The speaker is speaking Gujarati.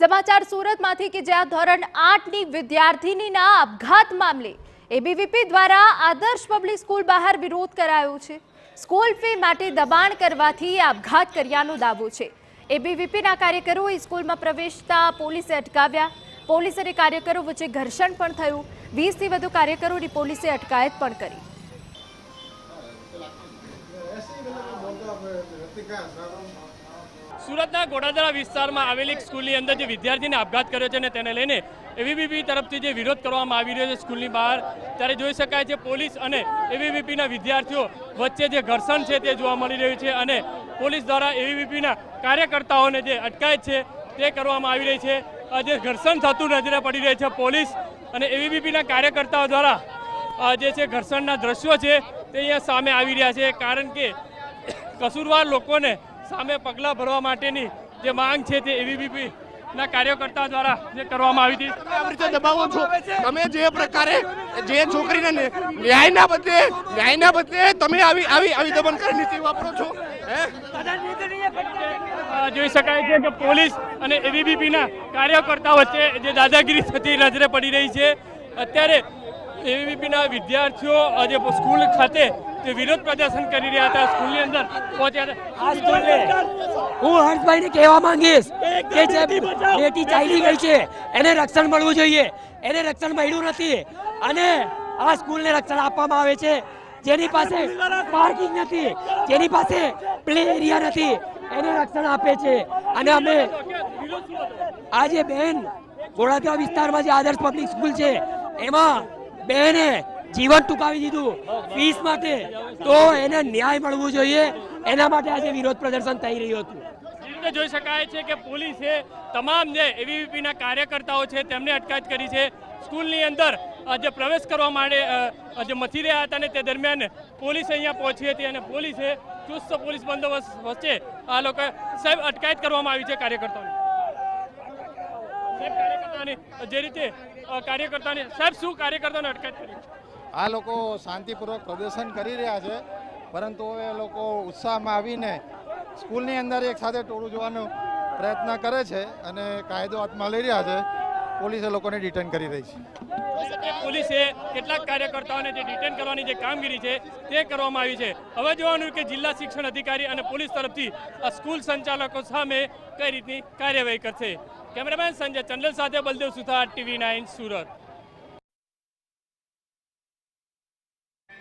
સમાચાર સુરતમાંથી કે જ્યાં ધોરણ 8ની વિદ્યાર્થીનીના આપઘાત મામલે એબીવીપી દ્વારા આદર્શ પબ્લિક સ્કૂલ બહાર વિરોધ કરાયો છે। સ્કૂલ ફી માટે દબાણ કરવાથી આપઘાત કર્યાનો દાવો છે। એબીવીપીના કાર્યકરોએ સ્કૂલમાં પ્રવેશતા પોલીસે અટકાવ્યા। પોલીસ અને કાર્યકરો વચ્ચે ઘર્ષણ પણ થયું। 20થી વધુ કાર્યકરોની પોલીસે અટકાયત પણ કરી। સુરતના ગોડાદરા વિસ્તારમાં આવેલી સ્કૂલની અંદર જે વિદ્યાર્થીને આપઘાત કર્યો છે ને તેને લઈને એબીવીપી તરફથી જે વિરોધ કરવામાં આવી રહ્યો છે સ્કૂલની બહાર, ત્યારે જોઈ શકાય છે પોલીસ અને એબીવીપીના વિદ્યાર્થીઓ વચ્ચે જે ઘર્ષણ છે તે જોવા મળી રહ્યું છે અને પોલીસ દ્વારા એબીવીપીના કાર્યકર્તાઓને જે અટકાયત છે તે કરવામાં આવી રહી છે। જે ઘર્ષણ થતું નજરે પડી રહી છે પોલીસ અને એબીવીપીના કાર્યકર્તાઓ દ્વારા જે છે ઘર્ષણના દ્રશ્યો છે તે અહીંયા સામે આવી રહ્યા છે, કારણ કે કસૂરવાર લોકોને સામે પગલાં ભરવા માટેની જે માંગ છે તે એબીવીપીના કાર્યકર્તાઓ દ્વારા જે કરવામાં આવી હતી। આ રીતે દબાવો છો તમે, જે પ્રકારે જે છોકરીને ન્યાયના બદલે તમે આવી દમનકારી નીતિ વાપરો છો। જોઈ શકાય છે કે પોલીસ અને એબીવીપીના કાર્યકર્તાઓ વચ્ચે જે દાદાગીરી થતી નજરે પડી રહી છે। અત્યારે એબીવીપીના વિદ્યાર્થીઓ જે સ્કૂલ ખાતે જે વિરોધ પ્રદર્શન કરી રહ્યા હતા સ્કૂલની અંદર પહોંચ્યા હતા। હું હર્ષભાઈને કહેવા માંગીશ કે જે બેટી ચાલી ગઈ છે એને રક્ષણ મળવું જોઈએ, એને રક્ષણ મળ્યું નથી અને આ સ્કૂલને રક્ષણ આપવામાં આવે છે। જેની પાસે પાર્કિંગ નથી, જેની પાસે પ્લે એરિયા નથી, એને રક્ષણ આપે છે। અને અમે આજે બેન ગોળાદરા વિસ્તારમાં જે આદર્શ પબ્લિક સ્કૂલ છે એમાં બેને જીવન ટૂંકાવી દીધું ફીસ માટે, તો એને ન્યાય મળવું જોઈએ, એના માટે આજે વિરોધ પ્રદર્શન થઈ રહ્યું હતું। જોઈ શકાય છે કે પોલીસે તમામ જે એબીવીપીના કાર્યકર્તાઓ છે તેમને અટકાયત કરી છે। સ્કૂલની અંદર જે પ્રવેશ કરવા માટે જે મથી રહ્યા હતા ને તે દરમિયાન પોલીસ અહીંયા પહોંચી હતી અને પોલીસે ચુસ્ત પોલીસ બંદોબસ્ત વચ્ચે આ લોકો સાહેબ અટકાયત કરવામાં આવી છે કાર્યકર્તાઓની। જે રીતે કાર્યકર્તાઓને સાહેબ શું કાર્યકર્તાઓને અટકાયત કરી? આ લોકો શાંતિપૂર્વક પ્રદર્શન કરી રહ્યા છે, પરંતુ હવે લોકો ઉત્સાહમાં આવીને સ્કૂલની અંદર એક સાથે ટોળું જોવાનો પ્રયત્ન કરે છે અને કાયદો હાથમાં લઈ રહ્યા છે। પોલીસે લોકોને ડિટેન કરી રહી છે। પોલીસે કેટલાક કાર્યકર્તાઓને જે ડિટેન કરવાની જે કામગીરી છે તે કરવામાં આવી છે। હવે જોવાનું કે જિલ્લા શિક્ષણ અધિકારી અને પોલીસ તરફથી આ સ્કૂલ સંચાલકો સામે કઈ રીતની કાર્યવાહી કરશે। કેમેરામેન સંજય ચંડલ સાથે બલદેવ સુથાર, TV9 સુરત।